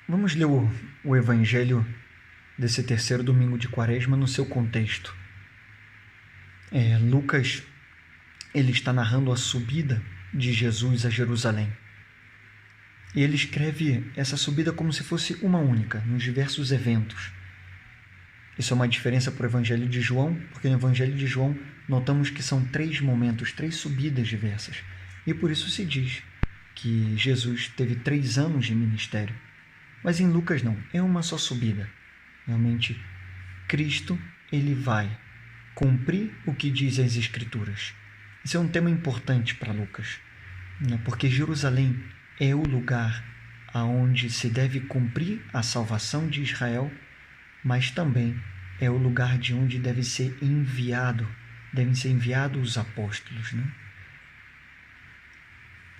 Vamos ler o Evangelho desse terceiro domingo de Quaresma no seu contexto. Lucas ele está narrando a subida de Jesus a Jerusalém. E ele escreve essa subida como se fosse uma única, nos diversos eventos. Isso é uma diferença para o Evangelho de João, porque no Evangelho de João notamos que são 3 momentos, 3 subidas diversas. E por isso se diz que Jesus teve 3 anos de ministério. Mas em Lucas não, é uma só subida. Realmente, Cristo ele vai cumprir o que diz as Escrituras. Esse é um tema importante para Lucas, porque Jerusalém é o lugar aonde se deve cumprir a salvação de Israel, mas também é o lugar de onde devem ser enviados os apóstolos.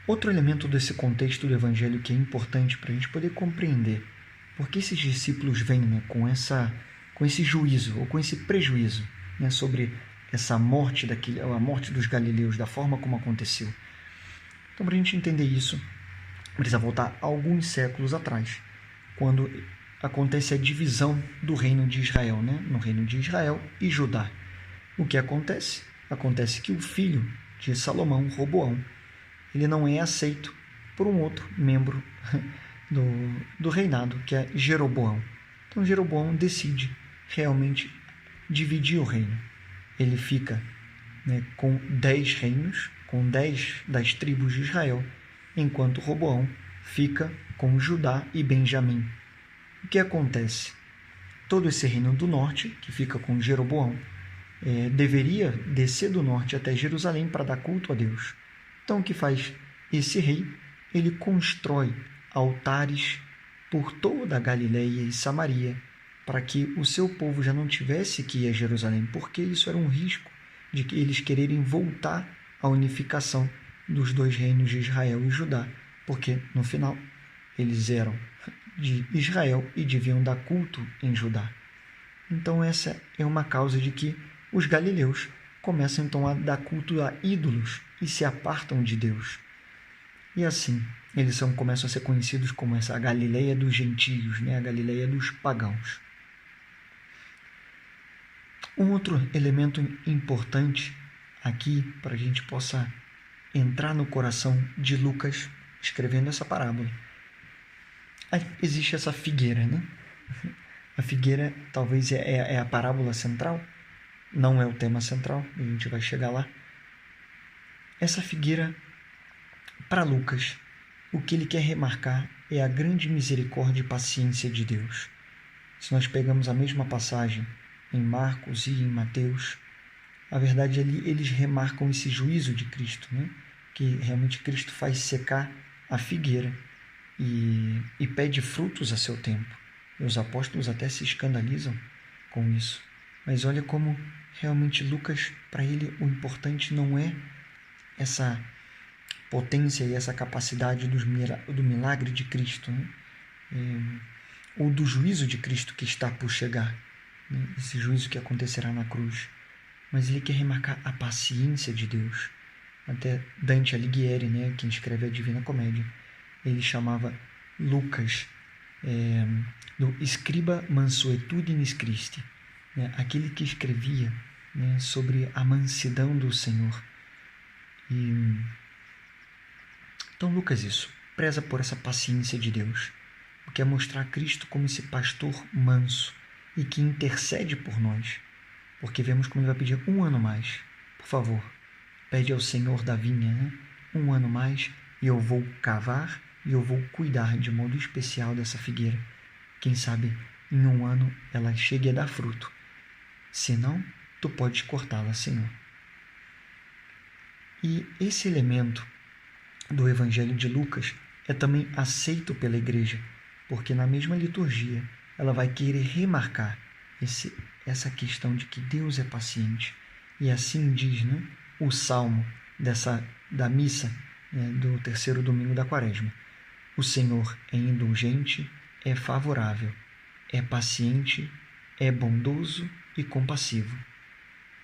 Outro elemento desse contexto do Evangelho que é importante para a gente poder compreender por que esses discípulos vêm com esse juízo ou com esse prejuízo sobre essa morte, a morte dos galileus, da forma como aconteceu. Então, para a gente entender isso, precisa voltar alguns séculos atrás, quando acontece a divisão do reino de Israel, no reino de Israel e Judá. O que acontece? Acontece que o filho de Salomão, Roboão, ele não é aceito por um outro membro do reinado, que é Jeroboão. Então Jeroboão decide realmente dividir o reino. Ele fica com 10 reinos, com 10 das tribos de Israel, enquanto Roboão fica com Judá e Benjamim. O que acontece? Todo esse reino do norte, que fica com Jeroboão, deveria descer do norte até Jerusalém para dar culto a Deus. Então, o que faz esse rei? Ele constrói altares por toda a Galileia e Samaria, para que o seu povo já não tivesse que ir a Jerusalém, porque isso era um risco de que eles quererem voltar à unificação dos 2 reinos de Israel e Judá, porque no final eles eram de Israel e deviam dar culto em Judá. Então essa é uma causa de que os galileus começam então a dar culto a ídolos e se apartam de Deus. E assim, eles começam a ser conhecidos como essa Galileia dos gentios, a Galileia dos pagãos. Um outro elemento importante aqui, para a gente possa entrar no coração de Lucas, escrevendo essa parábola. Existe essa figueira, A figueira talvez é a parábola central, não é o tema central, a gente vai chegar lá. Essa figueira, para Lucas, o que ele quer remarcar é a grande misericórdia e paciência de Deus. Se nós pegamos a mesma passagem em Marcos e em Mateus, a verdade ali eles remarcam esse juízo de Cristo, que realmente Cristo faz secar a figueira e pede frutos a seu tempo. E os apóstolos até se escandalizam com isso. Mas olha como realmente Lucas, para ele, o importante não é essa potência e essa capacidade do milagre de Cristo, ou do juízo de Cristo que está por chegar, esse juízo que acontecerá na cruz. Mas ele quer remarcar a paciência de Deus. Até Dante Alighieri, quem escreve a Divina Comédia, ele chamava Lucas do scriba mansuetudinis Christi, aquele que escrevia sobre a mansidão do Senhor. Então Lucas preza por essa paciência de Deus, porque é mostrar Cristo como esse pastor manso e que intercede por nós, porque vemos como ele vai pedir 1 ano mais. Por favor, pede ao Senhor da vinha 1 ano mais e eu vou cavar e eu vou cuidar de modo especial dessa figueira. Quem sabe em 1 ano ela chegue a dar fruto. Se não, tu podes cortá-la, Senhor. E esse elemento do Evangelho de Lucas é também aceito pela Igreja, porque na mesma liturgia ela vai querer remarcar essa questão de que Deus é paciente. E assim diz o salmo da missa do terceiro domingo da Quaresma. O Senhor é indulgente, é favorável, é paciente, é bondoso e compassivo.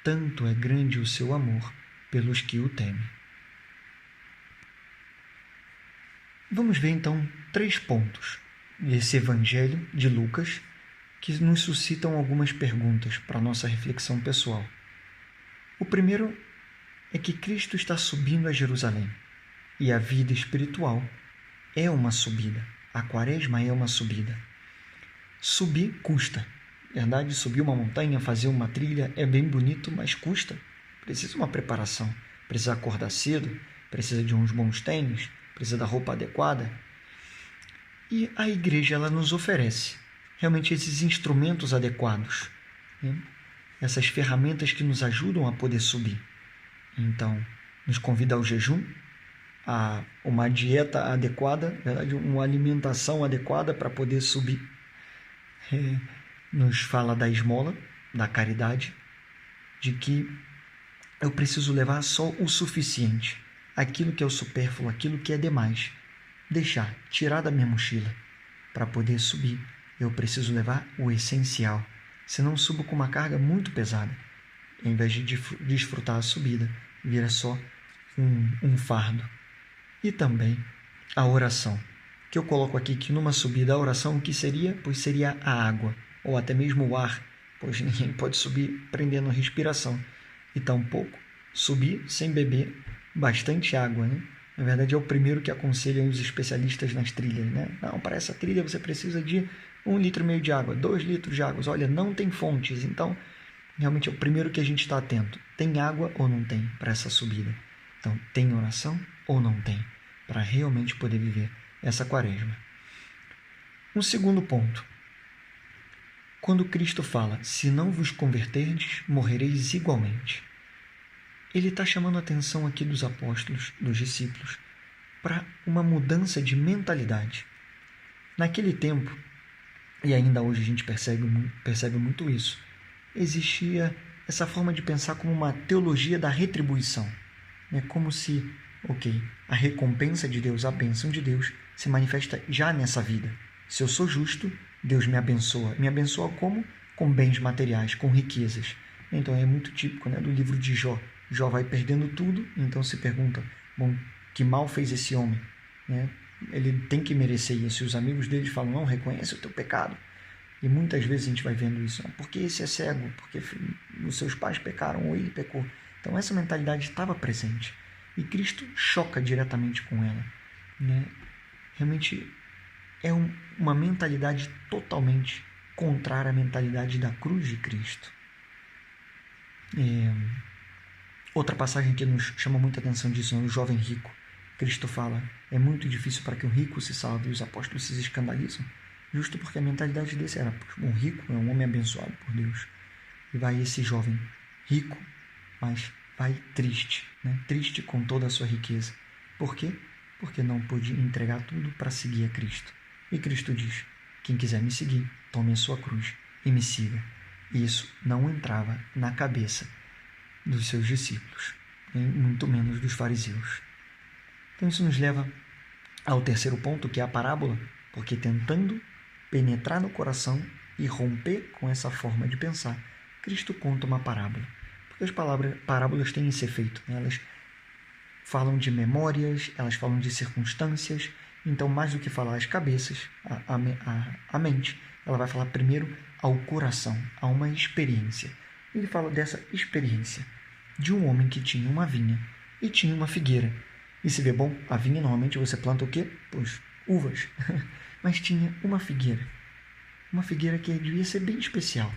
Tanto é grande o seu amor pelos que o temem. Vamos ver então 3 pontos esse evangelho de Lucas, que nos suscitam algumas perguntas para a nossa reflexão pessoal. O primeiro é que Cristo está subindo a Jerusalém, e a vida espiritual é uma subida. A quaresma é uma subida. Subir custa. Na verdade, subir uma montanha, fazer uma trilha é bem bonito, mas custa. Precisa uma preparação. Precisa acordar cedo, precisa de uns bons tênis, precisa da roupa adequada. E a igreja ela nos oferece realmente esses instrumentos adequados, né? Essas ferramentas que nos ajudam a poder subir. Então, nos convida ao jejum, a uma dieta adequada, na verdade, uma alimentação adequada para poder subir. Nos fala da esmola, da caridade, de que eu preciso levar só o suficiente, aquilo que é o supérfluo, aquilo que é demais, deixar, tirar da minha mochila. Para poder subir, eu preciso levar o essencial, senão subo com uma carga muito pesada. Em vez de desfrutar a subida, vira só um fardo. E também a oração, que eu coloco aqui que numa subida a oração o que seria? Pois seria a água, ou até mesmo o ar, pois ninguém pode subir prendendo a respiração. E tampouco subir sem beber bastante água, né? Na verdade, é o primeiro que aconselham os especialistas nas trilhas, né? Não, para essa trilha você precisa de 1,5 litro de água, 2 litros de água. Olha, não tem fontes, então realmente é o primeiro que a gente está atento. Tem água ou não tem para essa subida? Então, tem oração ou não tem? Para realmente poder viver essa quaresma. Um segundo ponto. Quando Cristo fala, se não vos converterdes, morrereis igualmente. Ele está chamando a atenção aqui dos apóstolos, dos discípulos, para uma mudança de mentalidade. Naquele tempo, e ainda hoje a gente percebe muito isso, existia essa forma de pensar como uma teologia da retribuição. Né? Como se, a recompensa de Deus, a bênção de Deus, se manifesta já nessa vida. Se eu sou justo, Deus me abençoa. Me abençoa como? Com bens materiais, com riquezas. Então é muito típico, né, do livro de Jó. Jó vai perdendo tudo, então se pergunta, que mal fez esse homem? Né? Ele tem que merecer isso. E os amigos dele falam, não, reconhece o teu pecado. E muitas vezes a gente vai vendo isso. Porque esse é cego? Porque os seus pais pecaram ou ele pecou. Então essa mentalidade estava presente. E Cristo choca diretamente com ela. Né? Realmente é uma mentalidade totalmente contrária à mentalidade da cruz de Cristo. Outra passagem que nos chama muita atenção disso é o jovem rico. Cristo fala, é muito difícil para que um rico se salve, e os apóstolos se escandalizam, justo porque a mentalidade desse era, um rico é um homem abençoado por Deus. E vai esse jovem rico, mas vai triste, né? Triste com toda a sua riqueza. Por quê? Porque não pôde entregar tudo para seguir a Cristo. E Cristo diz, quem quiser me seguir, tome a sua cruz e me siga. E isso não entrava na cabeça dos seus discípulos, nem muito menos dos fariseus. Então isso nos leva ao terceiro ponto, que é a parábola, porque tentando penetrar no coração e romper com essa forma de pensar, Cristo conta uma parábola. Porque as parábolas têm esse efeito, né? Elas falam de memórias, elas falam de circunstâncias, então mais do que falar às cabeças, a mente, ela vai falar primeiro ao coração, a uma experiência. Ele fala dessa experiência de um homem que tinha uma vinha e tinha uma figueira. E se vê, a vinha normalmente você planta o quê? Pois, uvas. Mas tinha uma figueira que devia ser bem especial,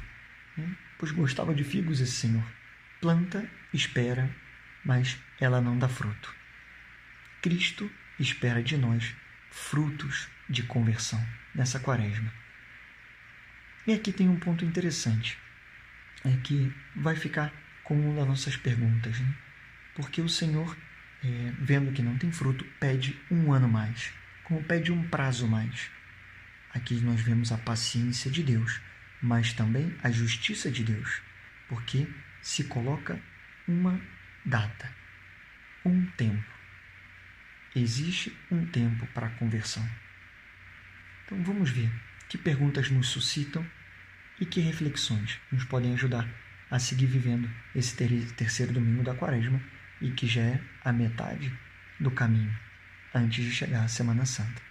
né? Pois gostava de figos esse senhor. Planta, espera, mas ela não dá fruto. Cristo espera de nós frutos de conversão nessa quaresma. E aqui tem um ponto interessante, é que vai ficar como uma das nossas perguntas, né? Porque o Senhor, vendo que não tem fruto, pede 1 ano mais, como pede um prazo mais. Aqui nós vemos a paciência de Deus, mas também a justiça de Deus, porque se coloca uma data, um tempo. Existe um tempo para a conversão. Então vamos ver que perguntas nos suscitam e que reflexões nos podem ajudar a seguir vivendo esse terceiro domingo da quaresma e que já é a metade do caminho antes de chegar à Semana Santa.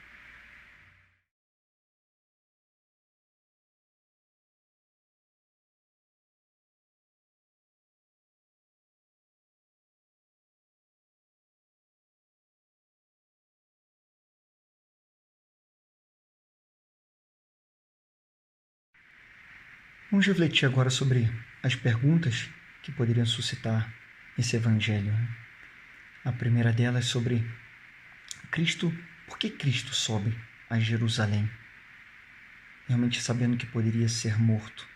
Vamos refletir agora sobre as perguntas que poderiam suscitar esse evangelho. A primeira delas sobre Cristo, por que Cristo sobe a Jerusalém? Realmente sabendo que poderia ser morto.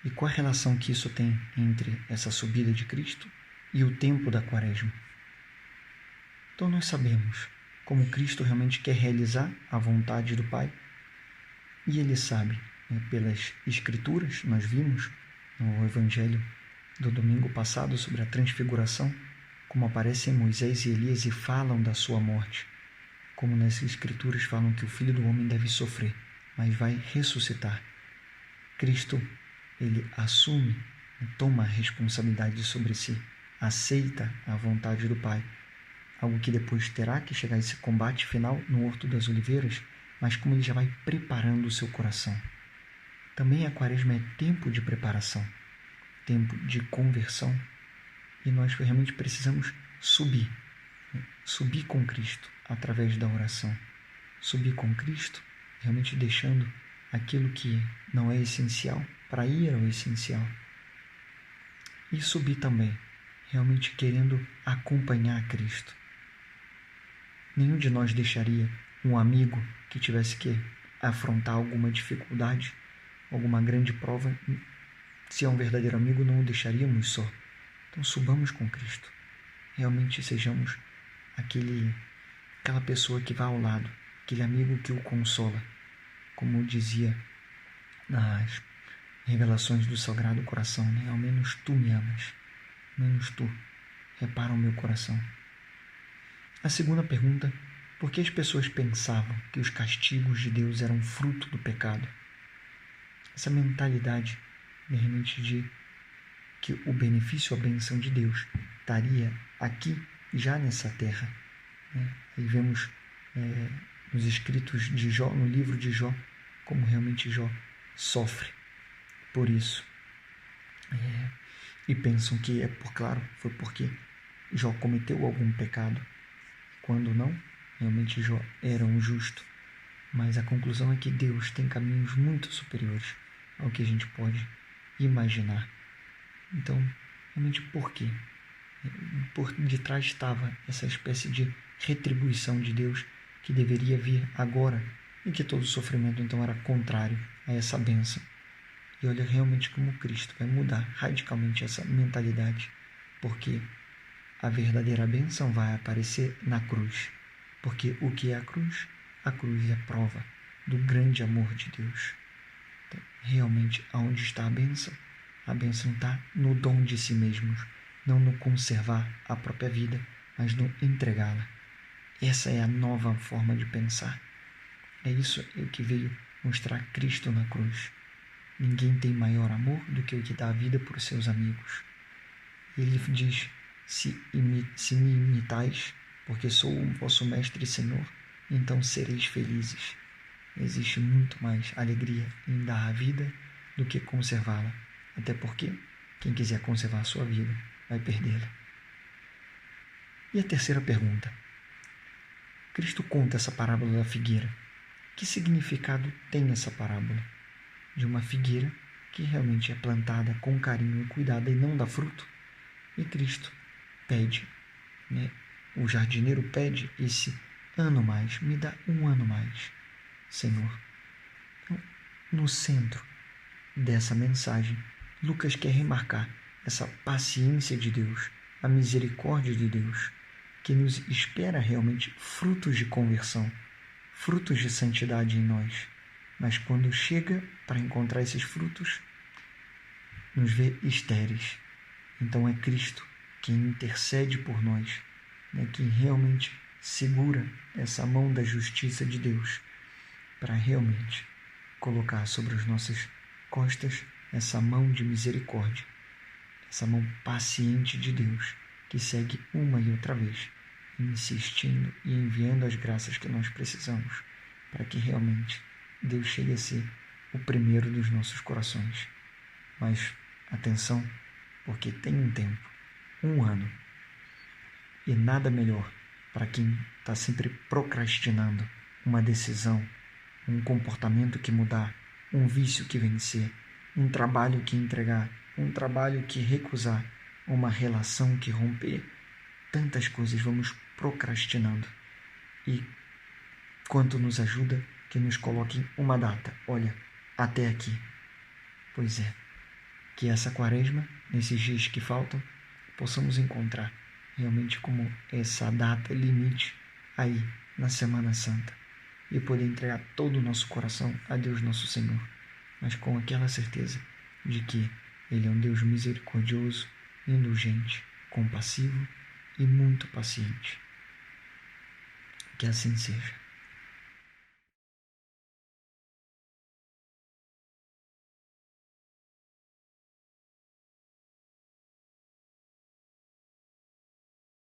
E qual a relação que isso tem entre essa subida de Cristo e o tempo da Quaresma? Então nós sabemos como Cristo realmente quer realizar a vontade do Pai, e Ele sabe, pelas Escrituras, nós vimos no Evangelho do domingo passado sobre a transfiguração, como aparecem Moisés e Elias e falam da sua morte, como nas Escrituras falam que o Filho do Homem deve sofrer, mas vai ressuscitar. Cristo, ele assume, toma a responsabilidade sobre si, aceita a vontade do Pai, algo que depois terá que chegar a esse combate final no Horto das Oliveiras, mas como ele já vai preparando o seu coração. Também a Quaresma é tempo de preparação, tempo de conversão, e nós realmente precisamos subir com Cristo através da oração, subir com Cristo, realmente deixando aquilo que não é essencial para ir ao essencial, e subir também, realmente querendo acompanhar Cristo. Nenhum de nós deixaria um amigo que tivesse que afrontar alguma dificuldade, alguma grande prova. Se é um verdadeiro amigo, não o deixaríamos só. Então subamos com Cristo. Realmente sejamos aquela pessoa que vai ao lado, aquele amigo que o consola. Como dizia nas revelações do Sagrado Coração, né? Ao menos tu me amas, ao menos tu repara o meu coração. A segunda pergunta: por que as pessoas pensavam que os castigos de Deus eram fruto do pecado? Essa mentalidade, realmente, de que o benefício, a bênção de Deus estaria aqui, já nessa terra. Aí vemos nos escritos de Jó, no livro de Jó, como realmente Jó sofre por isso. E pensam que foi porque Jó cometeu algum pecado. Quando não, realmente Jó era um justo. Mas a conclusão é que Deus tem caminhos muito superiores ao que a gente pode imaginar. Então, realmente por quê? Por detrás estava essa espécie de retribuição de Deus que deveria vir agora, e que todo sofrimento então era contrário a essa bênção. E olha realmente como Cristo vai mudar radicalmente essa mentalidade, porque a verdadeira bênção vai aparecer na cruz. Porque o que é a cruz? A cruz é a prova do grande amor de Deus. Então, realmente, aonde está a bênção? A bênção está no dom de si mesmos, não no conservar a própria vida, mas no entregá-la. Essa é a nova forma de pensar. É isso que veio mostrar Cristo na cruz. Ninguém tem maior amor do que o que dá a vida por seus amigos. Ele diz: se me imitais, porque sou o vosso mestre e Senhor, então sereis felizes. Existe muito mais alegria em dar a vida do que conservá-la. Até porque quem quiser conservar a sua vida vai perdê-la. E a terceira pergunta: Cristo conta essa parábola da figueira. Que significado tem essa parábola? De uma figueira que realmente é plantada com carinho e cuidado e não dá fruto. E Cristo pede, o jardineiro pede esse ano mais, me dá um ano mais, Senhor. Então, no centro dessa mensagem, Lucas quer remarcar essa paciência de Deus, a misericórdia de Deus, que nos espera realmente frutos de conversão, frutos de santidade em nós. Mas quando chega para encontrar esses frutos, nos vê estéreis. Então é Cristo quem intercede por nós, quem realmente segura essa mão da justiça de Deus para realmente colocar sobre as nossas costas essa mão de misericórdia, essa mão paciente de Deus, que segue uma e outra vez, insistindo e enviando as graças que nós precisamos, para que realmente Deus chegue a ser o primeiro dos nossos corações. Mas atenção, porque tem um tempo, um ano, e nada melhor para quem está sempre procrastinando uma decisão, um comportamento que mudar, um vício que vencer, um trabalho que entregar, um trabalho que recusar, uma relação que romper. Tantas coisas vamos procrastinando. E quanto nos ajuda que nos coloquem uma data. Olha, até aqui. Pois é, que essa quaresma, nesses dias que faltam, possamos encontrar realmente como essa data limite aí na Semana Santa e poder entregar todo o nosso coração a Deus nosso Senhor, mas com aquela certeza de que Ele é um Deus misericordioso, indulgente, compassivo e muito paciente. Que assim seja.